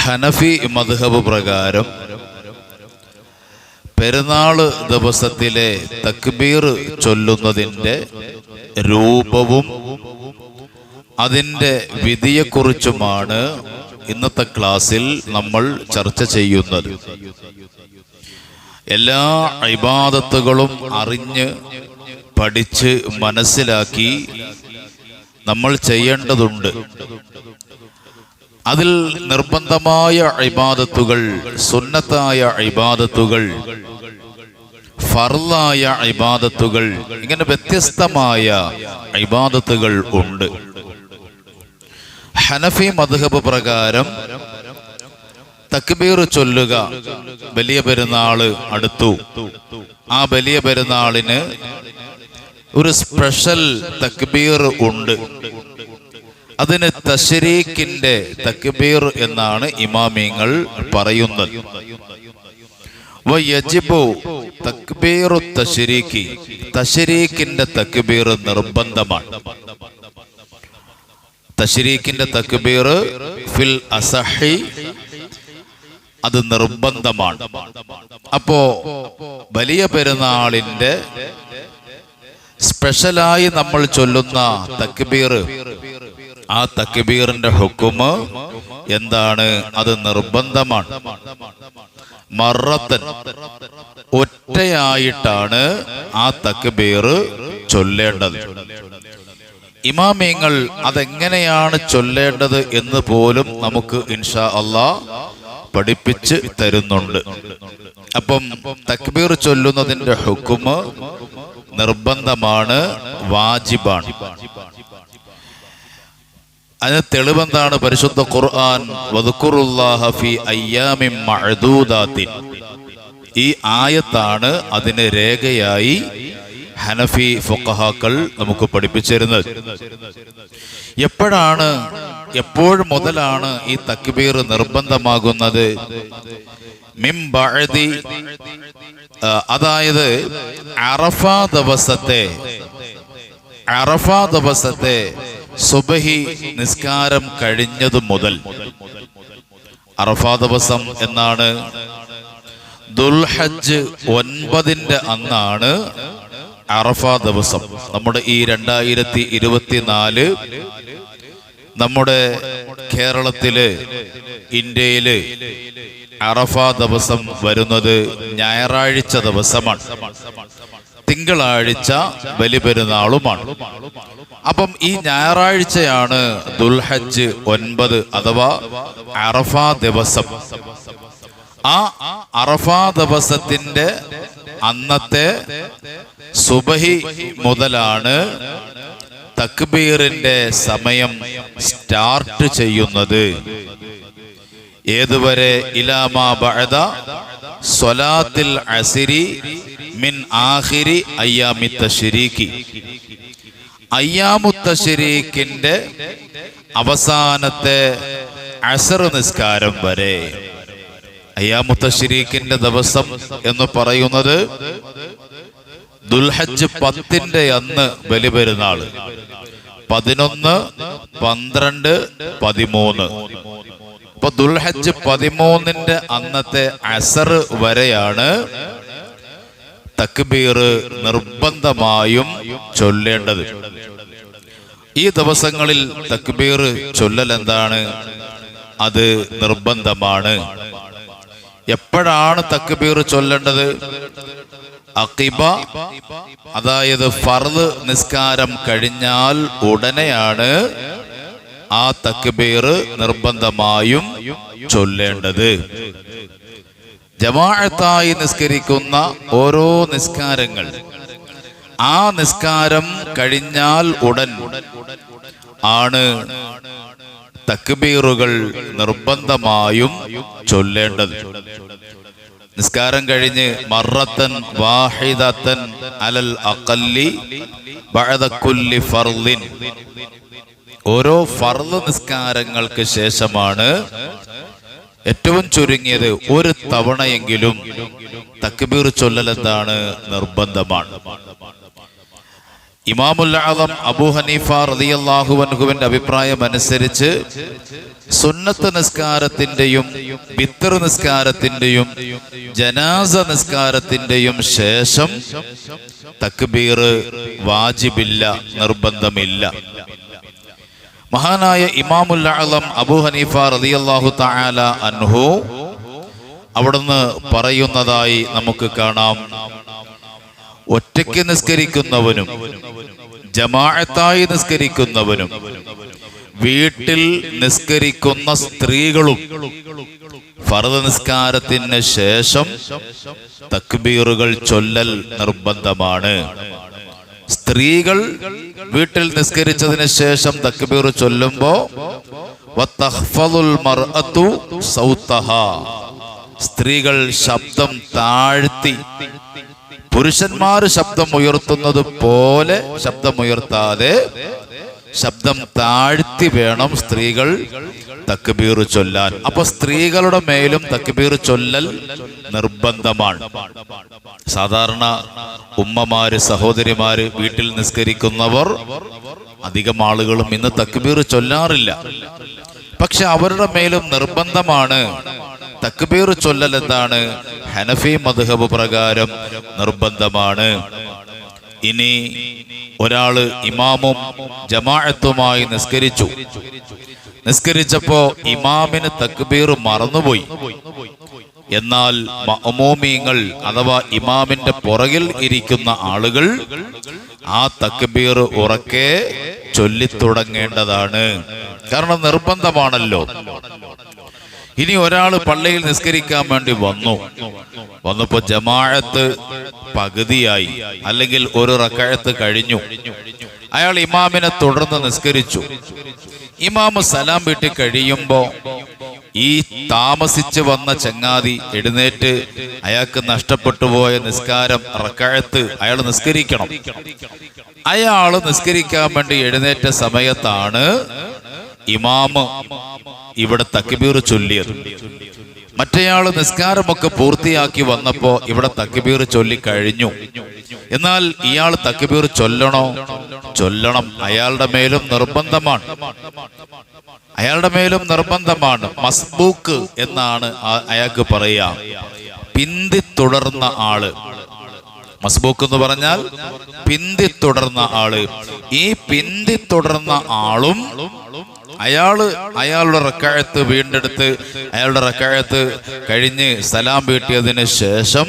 ഹനഫി മദ്ഹബ് പ്രകാരം പെരുന്നാള് ദിവസത്തിലെ തക്ബീർ ചൊല്ലുന്നതിൻ്റെ രൂപവും അതിൻ്റെ വിധിയെക്കുറിച്ചുമാണ് ഇന്നത്തെ ക്ലാസ്സിൽ നമ്മൾ ചർച്ച ചെയ്യുന്നത്. എല്ലാ ഇബാദത്തുകളും അറിഞ്ഞ് പഠിച്ച് മനസ്സിലാക്കി നമ്മൾ ചെയ്യേണ്ടതുണ്ട്. അതിൽ നിർബന്ധമായ ഇബാദത്തുകൾ, സുന്നത്തായ ഇബാദത്തുകൾ, ഫർളായ ഇബാദത്തുകൾ, ഇങ്ങനെ വ്യത്യസ്തമായ ഇബാദത്തുകൾ ഉണ്ട്. ഹനഫി മദ്ഹബ് പ്രകാരം തക്ബീർ ചൊല്ലുക, വലിയ പെരുന്നാള് അടുത്തു, ആ വലിയ പെരുന്നാളിന് ഒരു സ്പെഷ്യൽ തക്ബീർ ഉണ്ട്. അതിന് തശ്രീക്കിന്റെ തക്ബീർ എന്നാണ് ഇമാമിങ്ങൾ പറയുന്നത്. വയജിബു തക്ബീറു തശ്രീക്കി, തശ്രീക്കിന്റെ തക്ബീർ നിർബന്ധമാണ്. തശ്രീക്കിന്റെ തക്ബീർ ഫിൽ അസഹി, അത് നിർബന്ധമാണ്. അപ്പോ വലിയ പെരുന്നാളിന്റെ സ്പെഷ്യലായി നമ്മൾ ചൊല്ലുന്ന തക്ബീർ, ആ തക്ബീറിന്റെ ഹുക്കുമ് എന്താണ്? അത് നിർബന്ധമാണ്. മറത്തൻ, ഒറ്റയായിട്ടാണ് ആ തക്ബീർ ചൊല്ലേണ്ടത്. ഇമാമിങ്ങൾ അതെങ്ങനെയാണ് ചൊല്ലേണ്ടത് എന്ന് പോലും നമുക്ക് ഇൻഷാ അല്ലാഹ് പഠിപ്പിച്ച് തരുന്നുണ്ട്. അപ്പം തക്ബീർ ചൊല്ലുന്നതിന്റെ ഹുക്കുമ് നിർബന്ധമാണ്, വാജിബാണ്. അതിന് തെളിവെന്താണ്? പരിശുദ്ധ ഖുർആൻ വദ്കുറുല്ലാഹ ഫീ അയ്യാമിൻ മഅദൂദാത്തിൻ, ഈ ആയത്താണ് അതിന് രേഖയായി ഹനഫി ഫുഖഹാക്കൾ നമുക്ക് പഠിപ്പിച്ചിരുന്നത്. എപ്പോൾ മുതലാണ് ഈ തക്ബീർ നിർബന്ധമാകുന്നത്? മിൻ ബഅദി, അതായത് അറഫാ ദിവസത്തെ സുബഹി നിസ്കാരം കഴിഞ്ഞതു മുതൽ. അറഫാ ദിവസം എന്നാണ് ദുൽഹജ്ജ് 9 അന്നാണ് അറഫാ ദിവസം. നമ്മുടെ ഈ 2024 നമ്മുടെ കേരളത്തില്, ഇന്ത്യയില് അറഫാ ദിവസം വരുന്നത് ഞായറാഴ്ച ദിവസമാണ്. തിങ്കളാഴ്ച ബലിപെരുന്നാളുമാണ്. അപ്പം ഈ ഞായറാഴ്ചയാണ് ദുൽഹജ്ജ് 9 അഥവാ അറഫാ ദിവസം. ആ അറഫാ ദിവസത്തിന്റെ അന്നത്തെ സുബഹി മുതലാണ് തക്ബീറിന്റെ സമയം സ്റ്റാർട്ട് ചെയ്യുന്നത്. ഏതുവരെ? ഇലാമാ ബഅദ സ്വലാത്തിൽ അസ്രി മിൻ ആഖിരി അയ്യാമി തശ്രീക്കി, അയ്യാമു തശ്രീക്കിന്റെ അവസാനത്തെ അസ്ർ നിസ്കാരം വരെ. അയ്യാമു തശ്രീക്കിന്റെ ദിവസം എന്ന് പറയുന്നത് ദുൽഹജ്ജ് 10 അന്ന് ബലിപെരുന്നാള്, 11, 12, 13. ഇപ്പൊ ദുൽഹജ്ജ് 13 അന്നത്തെ അസർ വരെയാണ് തക്ബീർ നിർബന്ധമായും ചൊല്ലേണ്ടത്. ഈ ദിവസങ്ങളിൽ തക്ബീർ ചൊല്ലൽ എന്താണ്? അത് നിർബന്ധമാണ്. എപ്പോഴാണ് തക്ബീർ ചൊല്ലേണ്ടത്? അഖിബ, അതായത് ഫർദ് നിസ്കാരം കഴിഞ്ഞാൽ ഉടനെയാണ് ആ തക്ബീർ നിർബന്ധമായും ചൊല്ലേണ്ടത്. ജമാഅത്തായി നിസ്കരിക്കുന്ന ഓരോ നിസ്കാരങ്ങൾ, ആ നിസ്കാരം കഴിഞ്ഞാൽ ഉടൻ ആണ് തക്ബീറുകൾ നിർബന്ധമായും ചൊല്ലേണ്ടത്. നിസ്കാരം കഴിഞ്ഞ് മറത്തൻ വാഹിദത്തൻ അലൽ അഖല്ലി ബഅദ കുല്ലി ഫർളിൻ, ഓരോ ഫർള് നിസ്കാരങ്ങൾക്ക് ശേഷമാണ് ഏറ്റവും ചുരുങ്ങിയത് ഒരു തവണയെങ്കിലും തക്ബീർ ചൊല്ലൽ എന്താണ്? നിർബന്ധമാണ്. ഇമാമുൽ ആദം അബൂ ഹനീഫ റളിയല്ലാഹു അൻഹുവിന്റെ അഭിപ്രായം അനുസരിച്ച് സുന്നത്ത് നിസ്കാരത്തിന്റെയും വിത്ർ നിസ്കാരത്തിന്റെയും ജനാസ നിസ്കാരത്തിന്റെയും ശേഷം തക്ബീർ വാജിബില്ല, നിർബന്ധമില്ല. മഹാനായ ഇമാമുൽ ആദം അബൂ ഹനീഫ റളിയല്ലാഹു തആല അൻഹു അവിടുന്ന് പറയുന്നതായി നമുക്ക് കാണാം, ഒറ്റയ്ക്ക് നിസ്കരിക്കുന്നവനും ജമാഅത്തായി നിസ്കരിക്കുന്നവനും വീട്ടിൽ നിസ്കരിക്കുന്ന സ്ത്രീകളും ഫർദ് നിസ്കാരത്തിന് ശേഷം തക്ബീറുകൾ ചൊല്ലൽ നിർബന്ധമാണ്. സ്ത്രീകൾ വീട്ടിൽ നിസ്കരിച്ചതിന് ശേഷം തക്ബീർ ചൊല്ലുമ്പോ വതഖ്ഫളുൽ മർഅതു സൗതഹാ, സ്ത്രീകൾ ശബ്ദം താഴ്ത്തി, പുരുഷന്മാർ ശബ്ദം ഉയർത്തുന്നത് പോലെ ശബ്ദമുയർത്താതെ ശബ്ദം താഴ്ത്തി വേണം സ്ത്രീകൾ തക്ബീർ ചൊല്ലാൻ. അപ്പൊ സ്ത്രീകളുടെ മേലും തക്ബീർ ചൊല്ലൽ നിർബന്ധമാണ്. സാധാരണ ഉമ്മമാര്, സഹോദരിമാര്, വീട്ടിൽ നിസ്കരിക്കുന്നവർ അധികം ആളുകളും ഇന്ന് തക്ബീർ ചൊല്ലാറില്ല. പക്ഷെ അവരുടെ മേലും നിർബന്ധമാണ് തക്ബീർ ചൊല്ലൽ. എന്താണ്? ഹനഫി മദ്ഹബ് പ്രകാരം നിർബന്ധമാണ്. ഇനി ഒരാള് ഇമാമും ജമാഅത്തുമായി നിസ്കരിച്ചപ്പോ ഇമാമിന് തക്ബീർ മറന്നുപോയി. എന്നാൽ മഅ്മൂമീങ്ങൾ അഥവാ ഇമാമിന്റെ പുറകിൽ ഇരിക്കുന്ന ആളുകൾ ആ തക്ബീർ ഉറക്കെ ചൊല്ലിത്തുടങ്ങേണ്ടതാണ്. കാരണം നിർബന്ധമാണല്ലോ. ഇനി ഒരാൾ പള്ളിയിൽ നിസ്കരിക്കാൻ വേണ്ടി വന്നപ്പോ ജമാഅത്ത് പകുതിയായി, അല്ലെങ്കിൽ ഒരു റക്അത്ത് കഴിഞ്ഞു. അയാൾ ഇമാമിനെ തുടർന്ന് നിസ്കരിച്ചു. ഇമാമ് സലാം വീട്ടി കഴിയുമ്പോ ഈ താമസിച്ച് വന്ന ചങ്ങാതി എഴുന്നേറ്റ് അയാൾക്ക് നഷ്ടപ്പെട്ടു പോയ നിസ്കാരം റക്അത്ത് അയാൾ നിസ്കരിക്കണം. അയാള് നിസ്കരിക്കാൻ വേണ്ടി എഴുന്നേറ്റ സമയത്താണ് ഇമാമ് ഇവിടെ തക്ബീർ ചൊല്ലിയത്. മറ്റേയാള് നിസ്കാരമൊക്കെ പൂർത്തിയാക്കി വന്നപ്പോ ഇവിടെ തക്ബീർ ചൊല്ലി കഴിഞ്ഞു. എന്നാൽ ഇയാൾ തക്ബീർ ചൊല്ലണം. അയാളുടെ മേലും നിർബന്ധമാണ്. മസ്ബൂക്ക് എന്നാണ് അയാൾക്ക് പറയാ. പിന്തി തുടർന്ന ആള്. മസ്ബൂക്ക് എന്ന് പറഞ്ഞാൽ പിന്തി തുടർന്ന ആള്. ഈ പിന്തി തുടർന്ന ആളും അയാളുടെ റക്അത്ത് വീണ്ടെടുത്ത് അയാളുടെ റക്അത്ത് കഴിഞ്ഞ് സലാം വീട്ടിയതിന് ശേഷം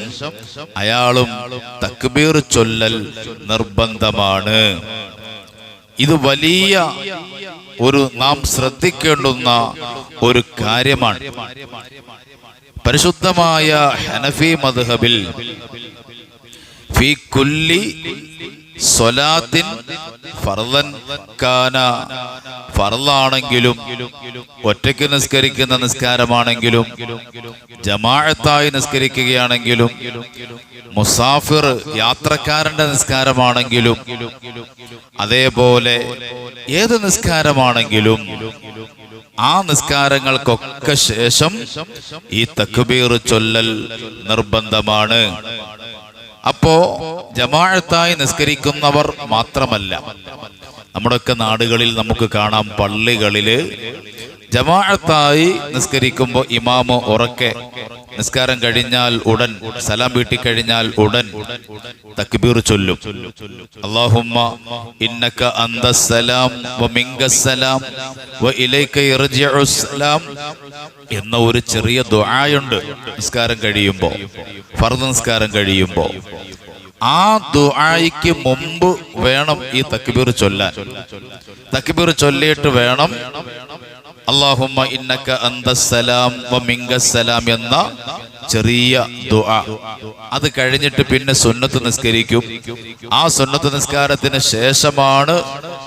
അയാളും തക്ബീർ ചൊല്ലൽ നിർബന്ധമാണ്. ഇത് വലിയ ഒരു നാം ശ്രദ്ധിക്കേണ്ടുന്ന ഒരു കാര്യമാണ്. പരിശുദ്ധമായ ഹനഫി മദ്ഹബിൽ ഫീ കുല്ലി സ്വലാത്തിൻ ഫർളൻ കാന, ഫർളാണെങ്കിലും ഒറ്റയ്ക്ക് നിസ്കരിക്കുന്ന നിസ്കാരമാണെങ്കിലും ജമാഅത്തായി നിസ്കരിക്കുകയാണെങ്കിലും മുസാഫിർ യാത്രക്കാരന്റെ നിസ്കാരമാണെങ്കിലും അതേപോലെ ഏത് നിസ്കാരമാണെങ്കിലും ആ നിസ്കാരങ്ങൾക്കൊക്കെ ശേഷം ഈ തക്ബീർ ചൊല്ലൽ നിർബന്ധമാണ്. അപ്പോ ജമാഅത്തായി നിസ്കരിക്കുന്നവർ മാത്രമല്ല, നമ്മുടെയൊക്കെ നാടുകളിൽ നമുക്ക് കാണാം പള്ളികളില് ജമാഅത്തായി നിസ്കരിക്കുമ്പോൾ ഇമാമ് ഉറക്കെ നിസ്കാരം കഴിഞ്ഞാൽ ഉടൻ സലാം വീട്ടി കഴിഞ്ഞാൽ ഉടൻ തക്ബീർ ചൊല്ലും. അല്ലാഹുമ്മ ഇന്നക അന്തസ്സലാം വ മിങ്കസ്സലാം വ ഇലൈക യർജിഉസ്സലാം എന്ന ഒരു ചെറിയ ദുആയുണ്ട് നിസ്കാരം കഴിയുമ്പോൾ, ഫർദ് നിസ്കാരം കഴിയുമ്പോൾ. ആ ദുആയ്ക്ക് മുമ്പ് വേണം ഈ തക്ബീർ ചൊല്ലാൻ. തക്ബീർ ചൊല്ലിയിട്ട് വേണം അല്ലാഹുമ്മ ഇന്നക അന്തസ്സലാം വ മിങ്കസ്സലാം എന്ന ചെറിയ ദുആ. അത് കഴിഞ്ഞിട്ട് പിന്നെ സുന്നത്ത് നിസ്കരിക്കും. ആ സുന്നത്ത് നിസ്കാരത്തിന് ശേഷമാണ്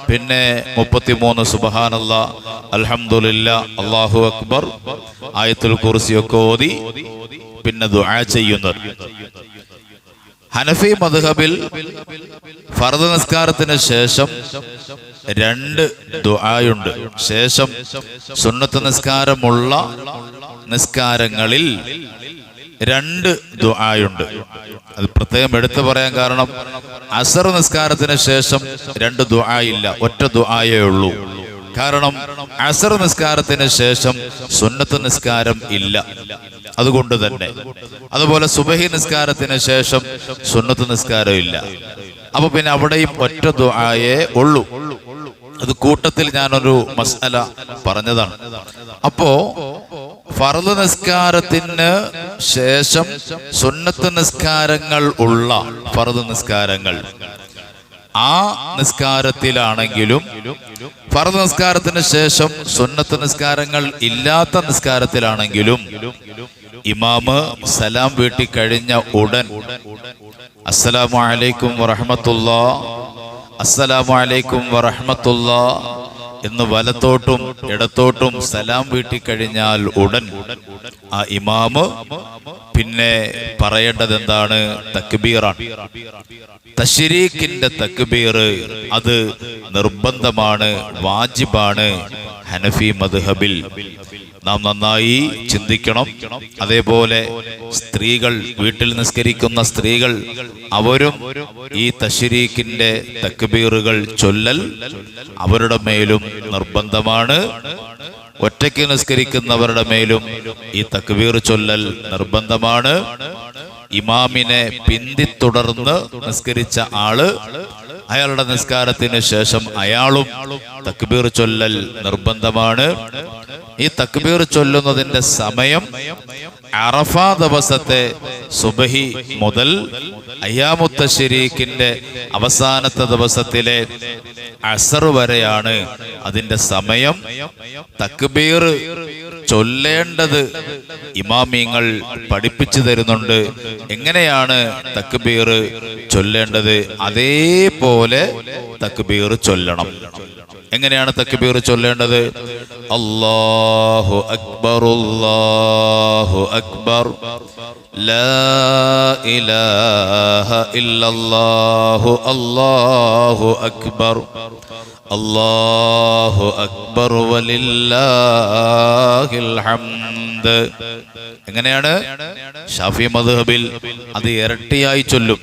പിന്നെ 33 സുബ്ഹാനല്ലാഹ്, അൽഹംദുലില്ലാഹ്, അല്ലാഹു അക്ബർ, ആയത്തുൽ കുർസിയൊക്കെ ഓതി പിന്നെ ദുആ ചെയ്യുന്നത്. ഹനഫി മദ്ഹബിൽ ഫർദ് നിസ്കാരത്തിന് ശേഷം 2 ദുആയുണ്ട്. ശേഷം സുന്നത്ത് നിസ്കാരമുള്ള നിസ്കാരങ്ങളിൽ രണ്ട് ദുആയുണ്ട്. അത് പ്രത്യേകം എടുത്തു പറയാൻ കാരണം അസർ നിസ്കാരത്തിന് ശേഷം രണ്ട് ദുആ ഇല്ല, ഒറ്റ ദുആയേ ഉള്ളൂ. കാരണം അസർ നിസ്കാരത്തിന് ശേഷം സുന്നത്ത് നിസ്കാരം ഇല്ല, അതുകൊണ്ട് തന്നെ. അതുപോലെ സുബഹി നിസ്കാരത്തിന് ശേഷം സുന്നത്ത് നിസ്കാരം ഇല്ല. അപ്പൊ പിന്നെ അവിടെയും ഒറ്റ ദുആയേ ഉള്ളൂ. അത് കൂട്ടത്തിൽ ഞാനൊരു മസ്അല പറഞ്ഞതാണ്. അപ്പോ ഫർദ് നിസ്കാരത്തിന് ശേഷം സുന്നത്ത് നിസ്കാരങ്ങൾ ഉള്ള ഫർദ് നിസ്കാരങ്ങൾ, ആ നിസ്കാരത്തിലാണെങ്കിലും ഫർദ് നിസ്കാരത്തിന് ശേഷം സുന്നത്ത് നിസ്കാരങ്ങൾ ഇല്ലാത്ത നിസ്കാരത്തിലാണെങ്കിലും ഇമാമ് സലാം വീട്ടി കഴിഞ്ഞ ഉടൻ അസ്സലാമു അലൈക്കും വറഹ്മത്തുള്ളാഹ്, അസ്സലാമു അലൈക്കും വറഹ്മത്തുള്ളാഹ് എന്ന് വലത്തോട്ടും ഇടത്തോട്ടും സലാം വീട്ടിക്കഴിഞ്ഞാൽ ഉടൻ ആ ഇമാമ് പിന്നെ പറയേണ്ടത് എന്താണ്? തക്ബീറാണ്. തശ്രീക്കിന്റെ തക്ബീർ അത് നിർബന്ധമാണ്, വാജിബാണ് ഹനഫി മദ്ഹബിൽ. നാം നന്നായി ചിന്തിക്കണം. അതേപോലെ സ്ത്രീകൾ, വീട്ടിൽ നിസ്കരിക്കുന്ന സ്ത്രീകൾ, അവരും ഈ തശ്രീക്കിന്റെ തക്ബീറുകൾ ചൊല്ലൽ അവരുടെ മേലും നിർബന്ധമാണ്. ഒറ്റയ്ക്ക് നിസ്കരിക്കുന്നവരുടെ മേലും ഈ തക്ബീർ ചൊല്ലൽ നിർബന്ധമാണ്. ഇമാമിനെ പിന്തിത്തുടർന്ന് നിസ്കരിച്ച ആള്, അയാളുടെ നിസ്കാരത്തിന് ശേഷം അയാളും തക്ബീർ ചൊല്ലൽ നിർബന്ധമാണ്. ഈ തക്ബീർ ചൊല്ലുന്നതിന്റെ സമയം അറഫ ദിവസത്തെ സുബഹി മുതൽ അയ്യാമുത്ത തശ്രീക്കിന്റെ അവസാനത്തെ ദിവസത്തിലെ അസർ വരെയാണ് അതിന്റെ സമയം. തക്ബീർ ചൊല്ലേണ്ടത് ഇമാമിങ്ങൾ പഠിപ്പിച്ചു തരുന്നുണ്ട്. എങ്ങനെയാണ് തക്ബീർ ചൊല്ലേണ്ടത്? അതേപോലെ തക്ബീർ ചൊല്ലണം. എങ്ങനെയാണ് തക്ബീർ ചൊല്ലേണ്ടത്? അല്ലാഹു അക്ബർ, അല്ലാഹു അക്ബർ, ലാ ഇലാഹ ഇല്ലല്ലാഹു, അല്ലാഹു അക്ബർ, അല്ലാഹു അക്ബർ വലില്ലാഹിൽ ഹംദ്. എങ്ങനെയാണ്? ഷാഫി മദ്ഹബിൽ അത് ഇരട്ടിയായി ചൊല്ലും.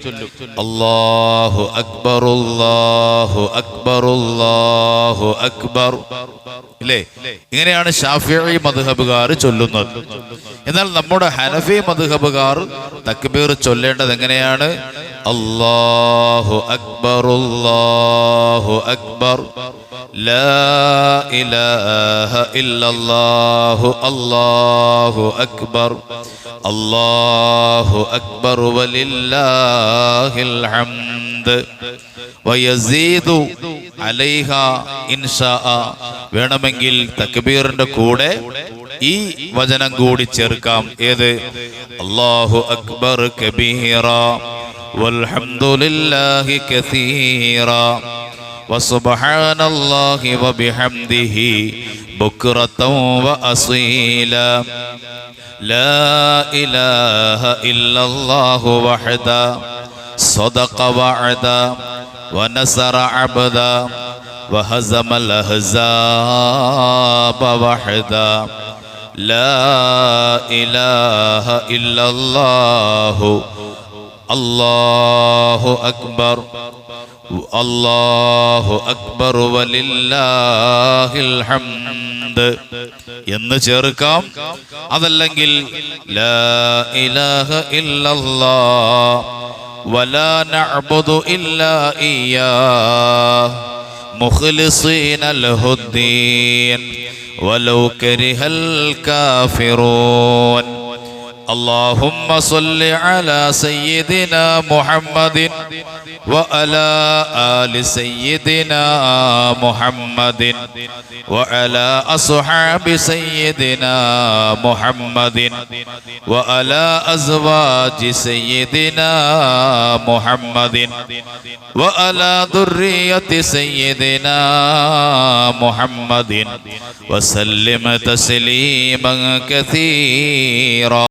അല്ലാഹു അക്ബർ, അല്ലാഹു അക്ബർ, അല്ലാഹു അക്ബർ. ഇല്ലേ? ഇങ്ങനെയാണ് ഷാഫിഈ മദ്ഹബുകാർ ചൊല്ലുന്നത്. എന്നാൽ നമ്മുടെ ഹനഫി മദ്ഹബുകാർ തക്ബീർ ചൊല്ലേണ്ടത് എങ്ങനെയാണ്? അല്ലാഹു അക്ബർ, അല്ലാഹു അക്ബർ, ലാ ഇലാഹ ഇല്ലല്ലാഹു, അല്ലാഹു അക്ബർ, അല്ലാഹു അക്ബർ വലില്ലാഹിൽ ഹംദ്. വയസീദു അലൈഹ ഇൻഷാഅ. വേണമെങ്കിൽ തക്ബീറിന്റെ കൂടെ ഈ വചനം കൂടി ചേർക്കാം. ഏത്? അല്ലാഹു അക്ബർ കബീറ വൽഹംദുലില്ലാഹി കസീറ വസുബ്ഹാനല്ലാഹി വബിഹംദിഹി ബുക്റതൻ വഅസീല. ലാ ഇലാഹ ഇല്ലല്ലാഹു വഹദ صدق وعدا ونصر عبدا وهزم الأحزاب وحدا. لا إله إلا الله الله أكبر الله أكبر ولله الحمد എന്ന് ചേർക്കാം. അതല്ലെങ്കിൽ ലാ ഇലാഹ ഇല്ലല്ലാഹ് വലാ നഅ്ബുദു ഇല്ലാ ഇയ്യാഹ് മുഖ്ലിസീന ലഹുദ്ദീൻ വലൗ കരിഹൽ കാഫിറൂൻ. اللهم صل على سيدنا محمد وعلى آل سيدنا محمد وعلى أصحاب سيدنا محمد وعلى أزواج سيدنا محمد وعلى ذرية سيدنا محمد وسلم تسليما كثيرا.